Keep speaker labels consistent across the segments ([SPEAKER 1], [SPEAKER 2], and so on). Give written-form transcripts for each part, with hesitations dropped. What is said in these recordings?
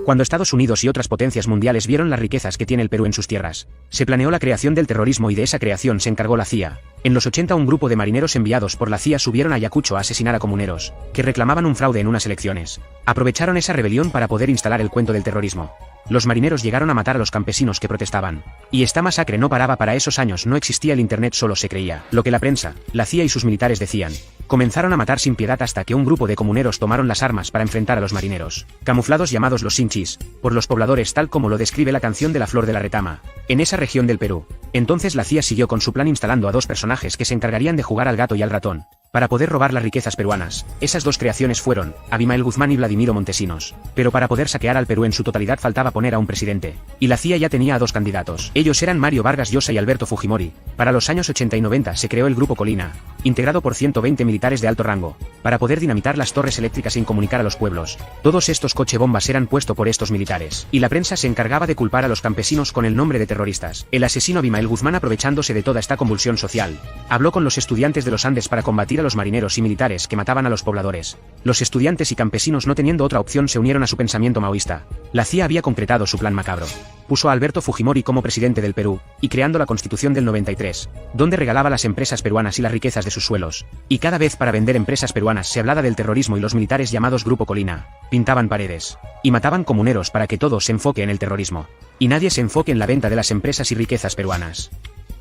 [SPEAKER 1] Cuando Estados Unidos y otras potencias mundiales vieron las riquezas que tiene el Perú en sus tierras, se planeó la creación del terrorismo y de esa creación se encargó la CIA. En los 80 un grupo de marineros enviados por la CIA subieron a Ayacucho a asesinar a comuneros, que reclamaban un fraude en unas elecciones. Aprovecharon esa rebelión para poder instalar el cuento del terrorismo. Los marineros llegaron a matar a los campesinos que protestaban. Y esta masacre no paraba. Para esos años no existía el internet, solo se creía lo que la prensa, la CIA y sus militares decían. Comenzaron a matar sin piedad hasta que un grupo de comuneros tomaron las armas para enfrentar a los marineros, camuflados llamados los sinchis, por los pobladores tal como lo describe la canción de la Flor de la Retama, en esa región del Perú. Entonces la CIA siguió con su plan instalando a dos personajes que se encargarían de jugar al gato y al ratón, para poder robar las riquezas peruanas. Esas dos creaciones fueron Abimael Guzmán y Vladimiro Montesinos. Pero para poder saquear al Perú en su totalidad faltaba poner a un presidente. Y la CIA ya tenía a dos candidatos. Ellos eran Mario Vargas Llosa y Alberto Fujimori. Para los años 80 y 90 se creó el Grupo Colina, integrado por 120 militares de alto rango, para poder dinamitar las torres eléctricas e incomunicar a los pueblos. Todos estos cochebombas eran puestos por estos militares. Y la prensa se encargaba de culpar a los campesinos con el nombre de terroristas. El asesino Abimael Guzmán, aprovechándose de toda esta convulsión social, habló con los estudiantes de los Andes para combatir a los marineros y militares que mataban a los pobladores. Los estudiantes y campesinos, no teniendo otra opción, se unieron a su pensamiento maoísta. La CIA había concretado su plan macabro. Puso a Alberto Fujimori como presidente del Perú, y creando la Constitución del 93, donde regalaba las empresas peruanas y las riquezas de sus suelos. Y cada vez para vender empresas peruanas se hablaba del terrorismo, y los militares llamados Grupo Colina pintaban paredes y mataban comuneros para que todo se enfoque en el terrorismo y nadie se enfoque en la venta de las empresas y riquezas peruanas.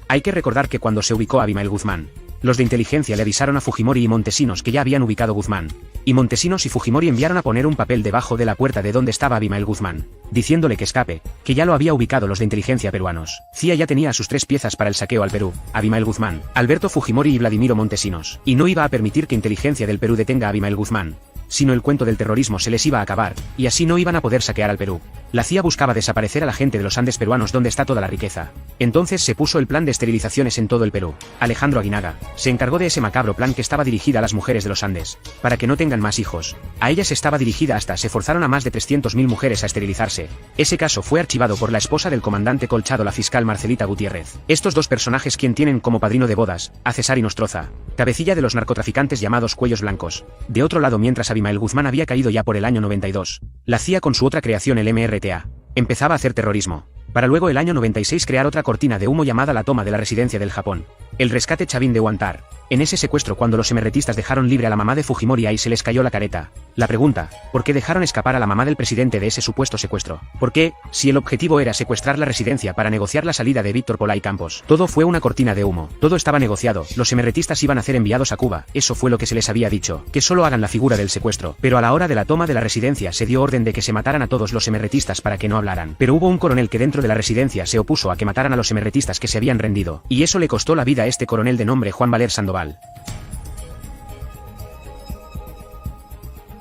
[SPEAKER 1] Hay que recordar que cuando se ubicó a Abimael Guzmán, los de inteligencia le avisaron a Fujimori y Montesinos que ya habían ubicado Guzmán, y Montesinos y Fujimori enviaron a poner un papel debajo de la puerta de donde estaba Abimael Guzmán, diciéndole que escape, que ya lo había ubicado los de inteligencia peruanos. CIA ya tenía a sus tres piezas para el saqueo al Perú: Abimael Guzmán, Alberto Fujimori y Vladimiro Montesinos, y no iba a permitir que inteligencia del Perú detenga a Abimael Guzmán, sino el cuento del terrorismo se les iba a acabar, y así no iban a poder saquear al Perú. La CIA buscaba desaparecer a la gente de los Andes peruanos donde está toda la riqueza. Entonces se puso el plan de esterilizaciones en todo el Perú. Alejandro Aguinaga se encargó de ese macabro plan que estaba dirigida a las mujeres de los Andes, para que no tengan más hijos. A ellas estaba dirigida, hasta se forzaron a más de 300.000 mujeres a esterilizarse. Ese caso fue archivado por la esposa del comandante Colchado, la fiscal Marcelita Gutiérrez. Estos dos personajes quien tienen como padrino de bodas a César Nostroza, cabecilla de los narcotraficantes llamados Cuellos Blancos. De otro lado, mientras Abimael Guzmán había caído ya por el año 92, la CIA con su otra creación, el MRTA, empezaba a hacer terrorismo, para luego el año 96 crear otra cortina de humo llamada la toma de la residencia del Japón, el rescate Chavín de Huántar. En ese secuestro, cuando los emerretistas dejaron libre a la mamá de Fujimori, ahí se les cayó la careta. La pregunta: ¿por qué dejaron escapar a la mamá del presidente de ese supuesto secuestro? ¿Por qué, si el objetivo era secuestrar la residencia para negociar la salida de Víctor Polay Campos? Todo fue una cortina de humo, todo estaba negociado, los emerretistas iban a ser enviados a Cuba, eso fue lo que se les había dicho, que solo hagan la figura del secuestro. Pero a la hora de la toma de la residencia se dio orden de que se mataran a todos los emerretistas para que no hablaran. Pero hubo un coronel que dentro de la residencia se opuso a que mataran a los emerretistas que se habían rendido, y eso le costó la vida a este coronel de nombre Juan Valer Sandoval.